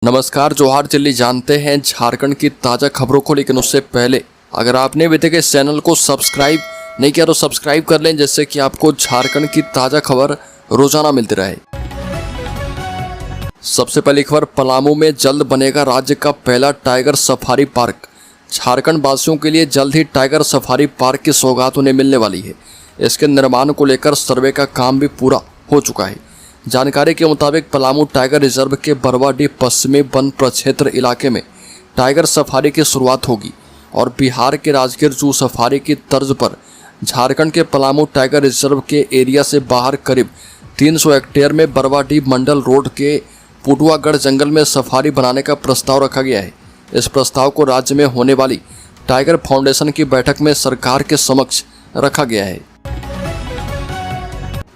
नमस्कार, जोहार दिल्ली। जानते हैं झारखंड की ताज़ा खबरों को, लेकिन उससे पहले अगर आपने अभी तक इस चैनल को सब्सक्राइब नहीं किया तो सब्सक्राइब कर लें, जिससे कि आपको झारखंड की ताज़ा खबर रोजाना मिलती रहे। सबसे पहली खबर, पलामू में जल्द बनेगा राज्य का पहला टाइगर सफारी पार्क। झारखंड वासियों के लिए जल्द ही टाइगर सफारी पार्क की सौगात उन्हें मिलने वाली है। इसके निर्माण को लेकर सर्वे का काम भी पूरा हो चुका है। जानकारी के मुताबिक पलामू टाइगर रिजर्व के बरवाडीह पश्चिमी वन प्रक्षेत्र इलाके में टाइगर सफारी की शुरुआत होगी और बिहार के राजगीर जू सफारी की तर्ज पर झारखंड के पलामू टाइगर रिजर्व के एरिया से बाहर करीब 300 हेक्टेयर में बरवाडीह मंडल रोड के पुटुआगढ़ जंगल में सफारी बनाने का प्रस्ताव रखा गया है। इस प्रस्ताव को राज्य में होने वाली टाइगर फाउंडेशन की बैठक में सरकार के समक्ष रखा गया है।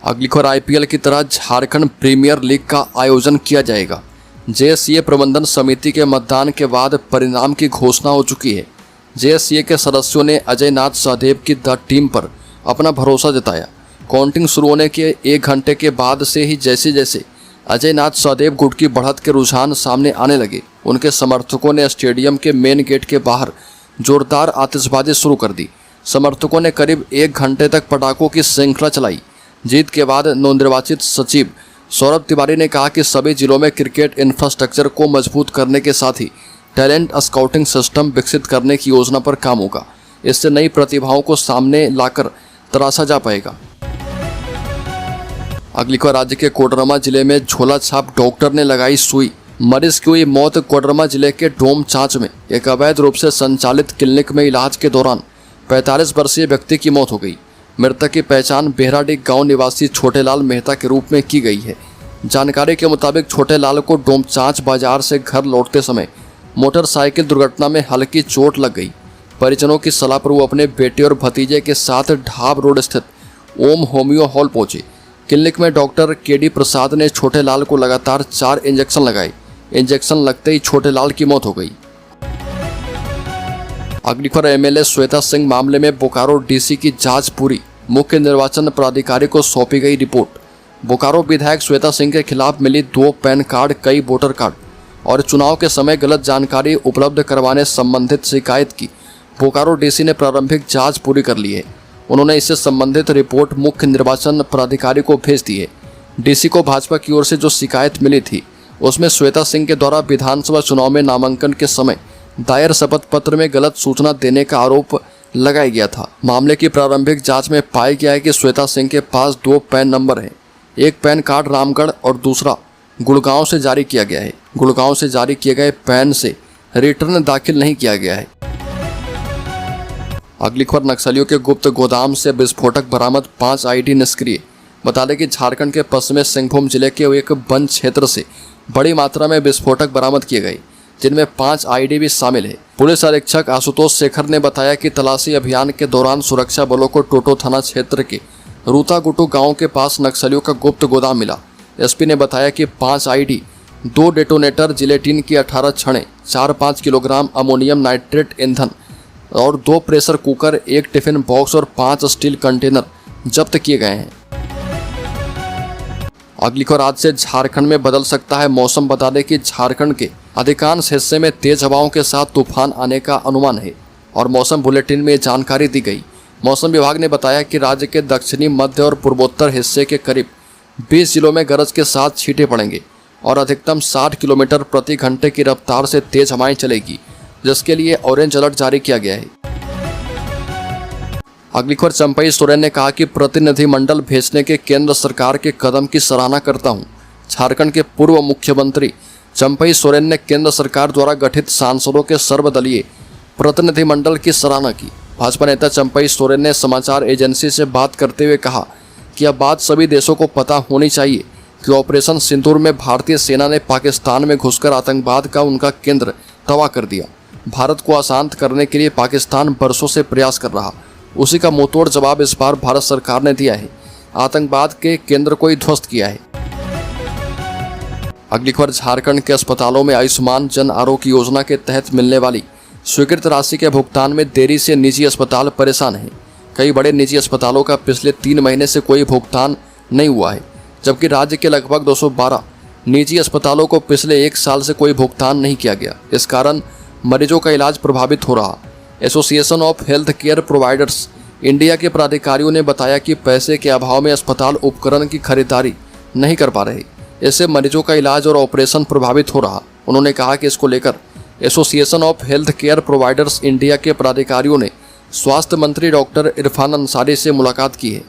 अगली खबर, आईपीएल की तरह झारखंड प्रीमियर लीग का आयोजन किया जाएगा। जेएससीए प्रबंधन समिति के मतदान के बाद परिणाम की घोषणा हो चुकी है। जेएससीए के सदस्यों ने अजय नाथ सहदेव की द टीम पर अपना भरोसा जताया। काउंटिंग शुरू होने के 1 घंटे के बाद से ही जैसे जैसे अजय नाथ सहदेव गुट की बढ़त के रुझान सामने आने लगे, उनके समर्थकों ने स्टेडियम के मेन गेट के बाहर जोरदार आतिशबाजी शुरू कर दी। समर्थकों ने करीब 1 घंटे तक पटाखों की श्रृंखला चलाई। जीत के बाद नवनिर्वाचित सचिव सौरभ तिवारी ने कहा कि सभी जिलों में क्रिकेट इंफ्रास्ट्रक्चर को मजबूत करने के साथ ही टैलेंट स्काउटिंग सिस्टम विकसित करने की योजना पर काम होगा। इससे नई प्रतिभाओं को सामने लाकर तराशा जा पाएगा। अगली खबर, राज्य के कोडरमा जिले में झोला छाप डॉक्टर ने लगाई सुई, मरीज की हुई मौत। कोडरमा जिले के डोमचांच में एक अवैध रूप से संचालित क्लिनिक में इलाज के दौरान 45 वर्षीय व्यक्ति की मौत हो गई। मृतक की पहचान बेहराडीह गांव निवासी छोटेलाल मेहता के रूप में की गई है। जानकारी के मुताबिक छोटेलाल को डोमचांच बाजार से घर लौटते समय मोटरसाइकिल दुर्घटना में हल्की चोट लग गई। परिजनों की सलाह पर वो अपने बेटे और भतीजे के साथ ढाब रोड स्थित ओम होम्यो हॉल पहुंचे। क्लिनिक में डॉक्टर केडी प्रसाद ने छोटेलाल को लगातार 4 इंजेक्शन लगाए। इंजेक्शन लगते ही छोटेलाल की मौत हो गई। अगली खबर, एमएलए श्वेता सिंह मामले में बोकारो डीसी की जांच पूरी, मुख्य निर्वाचन पदाधिकारी को सौंपी गई रिपोर्ट। बोकारो विधायक श्वेता सिंह के खिलाफ मिली 2 पैन कार्ड, कई वोटर कार्ड और चुनाव के समय गलत जानकारी उपलब्ध करवाने संबंधित शिकायत की बोकारो डीसी ने प्रारंभिक जांच पूरी कर ली है। उन्होंने इससे संबंधित रिपोर्ट मुख्य निर्वाचन पदाधिकारी को भेज दी है। डीसी को भाजपा की ओर से जो शिकायत मिली थी उसमें श्वेता सिंह के द्वारा विधानसभा चुनाव में नामांकन के समय दायर शपथ पत्र में गलत सूचना देने का आरोप लगाया गया था। मामले की प्रारंभिक जांच में पाया गया है कि श्वेता सिंह के पास 2 पैन नंबर हैं। एक पैन कार्ड रामगढ़ और दूसरा गुड़गांव से जारी किया गया है। गुड़गांव से जारी किए गए पैन से रिटर्न दाखिल नहीं किया गया है। अगली खबर, नक्सलियों के गुप्त गोदाम से विस्फोटक बरामद, 5 आईडी निष्क्रिय। बता दें कि झारखंड के पश्चिमी सिंहभूम जिले के एक वन क्षेत्र से बड़ी मात्रा में विस्फोटक बरामद किए गए, जिनमें 5 आईडी भी शामिल है। पुलिस अधीक्षक आशुतोष शेखर ने बताया कि तलाशी अभियान के दौरान सुरक्षा बलों को टोटो थाना क्षेत्र के रूतागुटू गांव के पास नक्सलियों का गुप्त गोदाम मिला। एसपी ने बताया कि 5 आईडी, 2 डेटोनेटर, जिलेटिन की 18 छड़ें, 4-5 किलोग्राम अमोनियम नाइट्रेट ईंधन और 2 प्रेशर कुकर, 1 टिफिन बॉक्स और 5 स्टील कंटेनर जब्त किए गए हैं। अगली खबर, आज से झारखंड में बदल सकता है मौसम। बता दें कि झारखंड के अधिकांश हिस्से में तेज हवाओं के साथ तूफान आने का अनुमान है और मौसम बुलेटिन में जानकारी दी गई। मौसम विभाग ने बताया कि राज्य के दक्षिणी, मध्य और पूर्वोत्तर हिस्से के करीब 20 जिलों में गरज के साथ छींटे पड़ेंगे और अधिकतम 60 किलोमीटर प्रति घंटे की रफ्तार से तेज हवाएं चलेगी, जिसके लिए ऑरेंज अलर्ट जारी किया गया है। अगली खबर, चंपई सोरेन ने कहा कि प्रतिनिधिमंडल भेजने के केंद्र सरकार के कदम की सराहना करता हूं। झारखंड के पूर्व मुख्यमंत्री चंपई सोरेन ने केंद्र सरकार द्वारा गठित सांसदों के सर्वदलीय प्रतिनिधिमंडल की सराहना की। भाजपा नेता चंपई सोरेन ने समाचार एजेंसी से बात करते हुए कहा कि अब बात सभी देशों को पता होनी चाहिए कि ऑपरेशन सिंदूर में भारतीय सेना ने पाकिस्तान में घुसकर आतंकवाद का उनका केंद्र तबाह कर दिया। भारत को अशांत करने के लिए पाकिस्तान बरसों से प्रयास कर रहा, उसी का मुंहतोड़ जवाब इस बार भारत सरकार ने दिया है। आतंकवाद के केंद्र को ही ध्वस्त किया है। अगली खबर, झारखंड के अस्पतालों में आयुष्मान जन आरोग्य योजना के तहत मिलने वाली स्वीकृत राशि के भुगतान में देरी से निजी अस्पताल परेशान हैं। कई बड़े निजी अस्पतालों का पिछले 3 महीने से कोई भुगतान नहीं हुआ है, जबकि राज्य के लगभग 212 निजी अस्पतालों को पिछले 1 साल से कोई भुगतान नहीं किया गया। इस कारण मरीजों का इलाज प्रभावित हो रहा। Association of health care providers India के प्राधिकारियों ने बताया कि पैसे के अभाव में अस्पताल उपकरण की खरीदारी नहीं कर पा रहे। इससे मरीजों का इलाज और ऑपरेशन प्रभावित हो रहा। उन्होंने कहा कि इसको लेकर association of health care providers India के प्राधिकारियों ने स्वास्थ्य मंत्री डॉक्टर इरफान अंसारी से मुलाकात की है।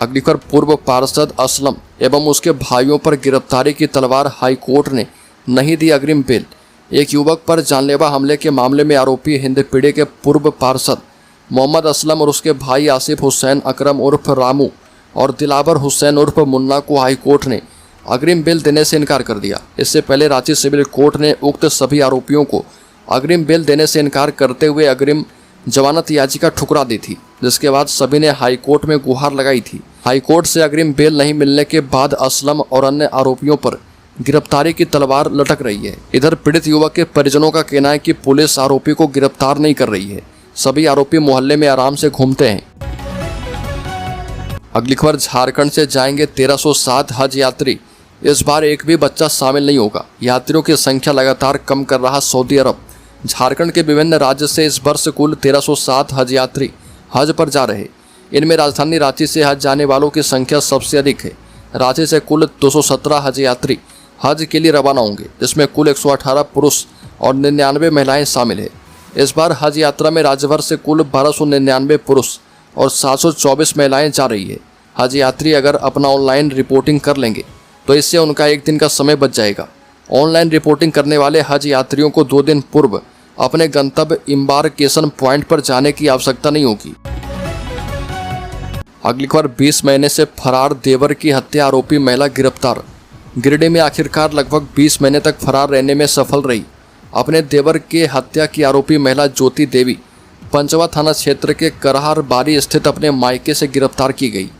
अगली खबर, पूर्व पार्षद असलम एवं उसके भाइयों पर गिरफ्तारी की तलवार, हाईकोर्ट ने नहीं दी अग्रिम बेल। एक युवक पर जानलेवा हमले के मामले में आरोपी हिंदपीढ़ी के पूर्व पार्षद मोहम्मद असलम और उसके भाई आसिफ हुसैन अकरम उर्फ रामू और दिलावर हुसैन उर्फ मुन्ना को हाईकोर्ट ने अग्रिम बेल देने से इनकार कर दिया। इससे पहले रांची सिविल कोर्ट ने उक्त सभी आरोपियों को अग्रिम बेल देने से इनकार करते हुए अग्रिम जमानत याचिका ठुकरा दी थी, जिसके बाद सभी ने हाईकोर्ट में गुहार लगाई थी। हाईकोर्ट से अग्रिम बेल नहीं मिलने के बाद असलम और अन्य आरोपियों पर गिरफ्तारी की तलवार लटक रही है। इधर पीड़ित युवक के परिजनों का कहना है कि पुलिस आरोपी को गिरफ्तार नहीं कर रही है। सभी आरोपी मोहल्ले में आराम से घूमते हैं। अगली खबर, झारखंड से जाएंगे 1307 हज यात्री। इस बार एक भी बच्चा शामिल नहीं होगा। यात्रियों की संख्या लगातार कम कर रहा सऊदी अरब। झारखंड के विभिन्न राज्य से इस वर्ष कुल 1307 हज यात्री हज पर जा रहे। इनमें राजधानी रांची से हज जाने वालों की संख्या सबसे अधिक है। रांची से कुल 217 हज यात्री हज के लिए रवाना होंगे, जिसमें कुल 118 पुरुष और 99 महिलाएं शामिल है। इस बार हज यात्रा में राज्यभर से कुल 1299 पुरुष और 724 महिलाएं जा रही है। हज यात्री अगर अपना ऑनलाइन रिपोर्टिंग कर लेंगे तो इससे उनका एक दिन का समय बच जाएगा। ऑनलाइन रिपोर्टिंग करने वाले हज यात्रियों को 2 दिन पूर्व अपने गंतव्य एम्बार्केशन पॉइंट पर जाने की आवश्यकता नहीं होगी। अगली खबर, 20 महीने से फरार देवर की हत्या आरोपी महिला गिरफ्तार। गिरिडीह में आखिरकार लगभग 20 महीने तक फरार रहने में सफल रही अपने देवर के हत्या की आरोपी महिला ज्योति देवी पंचवा थाना क्षेत्र के करहार बारी स्थित अपने मायके से गिरफ्तार की गई।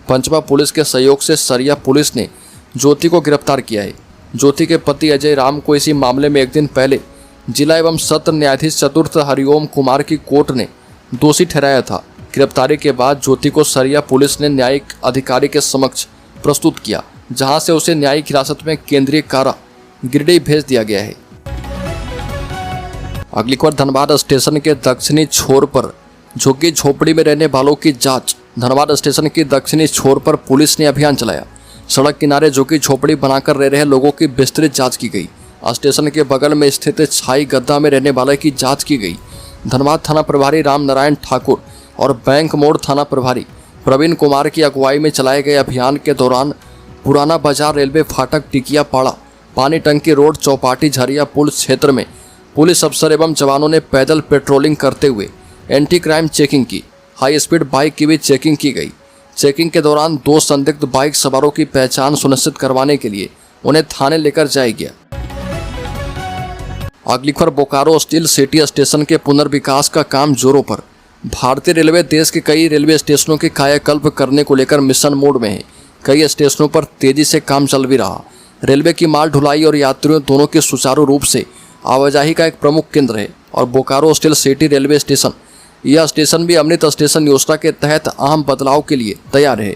पंचवा पुलिस के सहयोग से सरिया पुलिस ने ज्योति को गिरफ्तार किया है। ज्योति के पति अजय राम को इसी मामले में एक दिन पहले जिला एवं सत्र न्यायाधीश चतुर्थ हरिओम कुमार की कोर्ट ने दोषी ठहराया था। गिरफ्तारी के बाद ज्योति को सरिया पुलिस ने न्यायिक अधिकारी के समक्ष प्रस्तुत किया, जहां से उसे न्यायिक हिरासत में केंद्रीय कारा गिरिडीह भेज दिया गया है। अगली खबर, धनबाद स्टेशन के दक्षिणी छोर पर झुग्गी झोपड़ी में रहने वालों की जांच। धनबाद स्टेशन की दक्षिणी छोर पर पुलिस ने अभियान चलाया। सड़क किनारे झुग्गी झोपड़ी बनाकर रह रहे लोगों की विस्तृत जांच की गई। स्टेशन के बगल में स्थित छाई गद्दा में रहने वाले की जांच की गई। धनबाद थाना प्रभारी राम नारायण ठाकुर और बैंक मोड़ थाना प्रभारी प्रवीण कुमार की अगुवाई में चलाए गए अभियान के दौरान पुराना बाजार, रेलवे फाटक, टिकिया पाड़ा, पानी टंकी रोड, चौपाटी, झरिया पुल क्षेत्र में पुलिस अफसर एवं जवानों ने पैदल पेट्रोलिंग करते हुए एंटी क्राइम चेकिंग की। हाई स्पीड बाइक की भी चेकिंग की गई। चेकिंग के दौरान 2 संदिग्ध बाइक सवारों की पहचान सुनिश्चित करवाने के लिए उन्हें थाने लेकर जाया गया। अगली खबर, बोकारो स्टील सिटी स्टेशन के पुनर्विकास का काम जोरों पर। भारतीय रेलवे देश के कई रेलवे स्टेशनों के कायाकल्प करने को लेकर मिशन मोड में है। कई स्टेशनों पर तेजी से काम चल भी रहा। रेलवे की माल ढुलाई और यात्रियों दोनों के सुचारू रूप से आवाजाही का एक प्रमुख केंद्र है और Bokaro steel city railway station, यह स्टेशन भी अमृत स्टेशन योजना के तहत अहम बदलाव के लिए तैयार है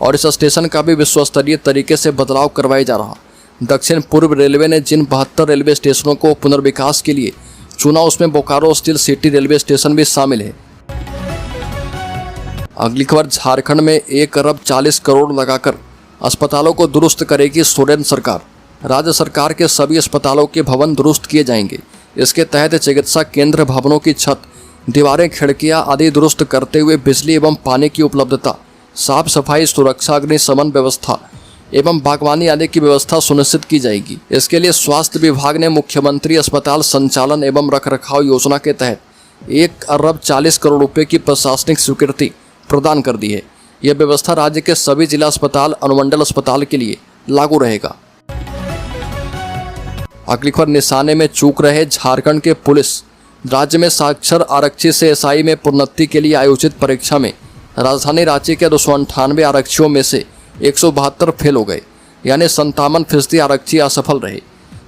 और इस स्टेशन का भी विश्वस्तरीय तरीके से बदलाव करवाया जा रहा। दक्षिण पूर्व रेलवे ने जिन 72 रेलवे स्टेशनों को पुनर्विकास के लिए चुना, उसमें Bokaro steel city railway station भी शामिल है। अगली खबर, झारखंड में 1 अरब 40 करोड़ लगाकर अस्पतालों को दुरुस्त करेगी सोरेन सरकार। राज्य सरकार के सभी अस्पतालों के भवन दुरुस्त किए जाएंगे। इसके तहत चिकित्सा केंद्र भवनों की छत, दीवारें, खिड़कियां आदि दुरुस्त करते हुए बिजली एवं पानी की उपलब्धता, साफ सफाई, सुरक्षा, अग्निशमन व्यवस्था एवं बागवानी आदि की व्यवस्था सुनिश्चित की जाएगी। इसके लिए स्वास्थ्य विभाग ने मुख्यमंत्री अस्पताल संचालन एवं रखरखाव योजना के तहत 1 अरब 40 करोड़ रुपए की प्रशासनिक स्वीकृति प्रदान कर दी है। यह व्यवस्था राज्य के सभी जिला अस्पताल, अनुमंडल अस्पताल के लिए लागू रहेगा। अगली खबर, निशाने में चूक रहे झारखंड के पुलिस। राज्य में साक्षर आरक्षी से एसआई में प्रोन्नति के लिए आयोजित परीक्षा में राजधानी रांची के 298 आरक्षियों में से 172 फेल हो गए, यानी 57% आरक्षी असफल रहे।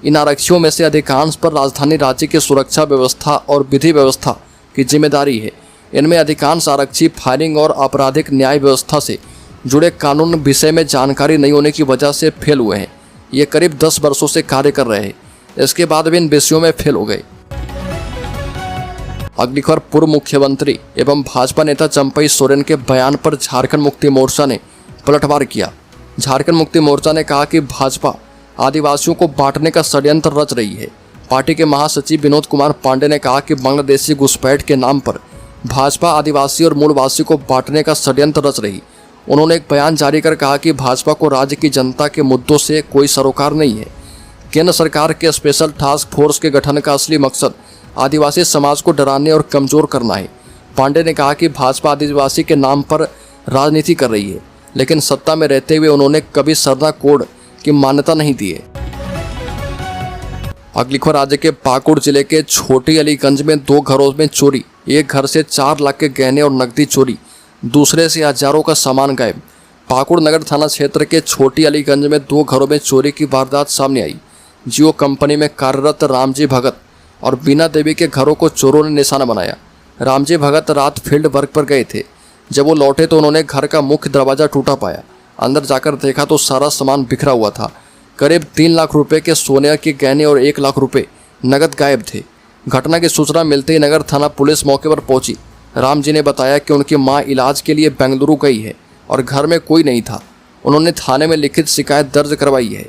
इन आरक्षियों में से अधिकांश पर राजधानी रांची की सुरक्षा व्यवस्था और विधि व्यवस्था की जिम्मेदारी है। इनमें अधिकांश आरक्षी फायरिंग और आपराधिक न्याय व्यवस्था से जुड़े कानून विषय में जानकारी नहीं होने की वजह से फेल हुए हैं। ये करीब 10 वर्षों से कार्य कर रहे हैं, इसके बाद भी इन विषयों में फेल हो गए। अगली खबर, पूर्व मुख्यमंत्री एवं भाजपा नेता चंपई सोरेन के बयान पर झारखंड मुक्ति मोर्चा ने पलटवार किया। झारखंड मुक्ति मोर्चा ने कहा कि भाजपा आदिवासियों को बांटने का षड्यंत्र रच रही है। पार्टी के महासचिव विनोद कुमार पांडे ने कहा कि बांग्लादेशी घुसपैठ के नाम पर भाजपा आदिवासी और मूलवासी को बांटने का षड्यंत्र रच रही। उन्होंने एक बयान जारी कर कहा कि भाजपा को राज्य की जनता के मुद्दों से कोई सरोकार नहीं है। केंद्र सरकार के स्पेशल टास्क फोर्स के गठन का असली मकसद आदिवासी समाज को डराने और कमजोर करना है। पांडे ने कहा कि भाजपा आदिवासी के नाम पर राजनीति कर रही है, लेकिन सत्ता में रहते हुए उन्होंने कभी सरना कोड की मान्यता नहीं दी है। अगली खबर, राज्य के पाकुड़ जिले के छोटी अलीगंज में 2 घरों में चोरी। एक घर से 4 लाख के गहने और नकदी चोरी, दूसरे से हजारों का सामान गायब। पाकुड़ नगर थाना क्षेत्र के छोटी अलीगंज में 2 घरों में चोरी की वारदात सामने आई। जियो कंपनी में कार्यरत रामजी भगत और बीना देवी के घरों को चोरों ने निशाना बनाया। रामजी भगत रात फील्ड वर्क पर गए थे। जब वो लौटे तो उन्होंने घर का मुख्य दरवाजा टूटा पाया। अंदर जाकर देखा तो सारा सामान बिखरा हुआ था। करीब 3 लाख रुपए के सोने के गहने और 1 लाख रुपए नकद गायब थे। घटना की सूचना मिलते ही नगर थाना पुलिस मौके पर पहुंची। राम जी ने बताया कि उनकी मां इलाज के लिए बेंगलुरु गई है और घर में कोई नहीं था। उन्होंने थाने में लिखित शिकायत दर्ज करवाई है।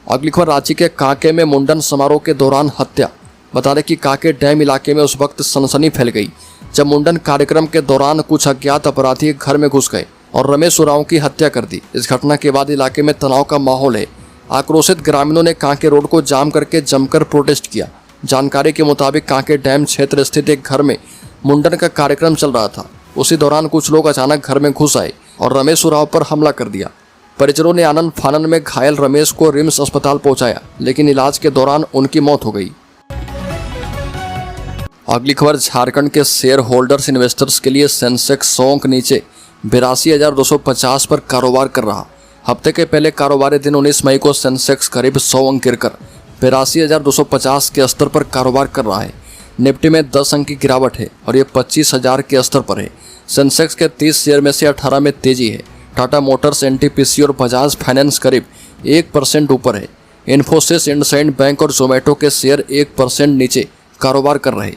अगली खबर, रांची के कांके में मुंडन समारोह के दौरान हत्या। बता दें कि कांके डैम इलाके में उस वक्त सनसनी फैल गई जब मुंडन कार्यक्रम के दौरान कुछ अज्ञात अपराधी घर में घुस गए और रमेश उरांव की हत्या कर दी। इस घटना के बाद इलाके में तनाव का माहौल है। आक्रोशित ग्रामीणों ने कांके रोड को जाम करके जमकर प्रोटेस्ट किया। जानकारी के मुताबिक कांके डैम क्षेत्र स्थित एक घर में मुंडन का कार्यक्रम चल रहा था। उसी दौरान कुछ लोग अचानक घर में घुस आए और रमेश उरांव पर हमला कर दिया। परिजनों ने आनन फानन में घायल रमेश को रिम्स अस्पताल पहुंचाया, लेकिन इलाज के दौरान उनकी मौत हो गई। अगली खबर, झारखंड के शेयर होल्डर्स इन्वेस्टर्स के लिए सेंसेक्स 100 अंक नीचे 82,250 पर कारोबार कर रहा। हफ्ते के पहले कारोबारी दिन 19 मई को सेंसेक्स करीब 100 अंक गिरकर 82,250 के स्तर पर कारोबार कर रहा है। निफ्टी में 10 अंक की गिरावट है और ये 25,000 के स्तर पर है। सेंसेक्स के 30 शेयर में से 18 में तेजी है। टाटा मोटर्स, एनटीपीसी और बजाज फाइनेंस करीब 1% ऊपर है। इन्फोसिस, इंडसइंड बैंक और जोमेटो के शेयर 1% नीचे कारोबार कर रहे।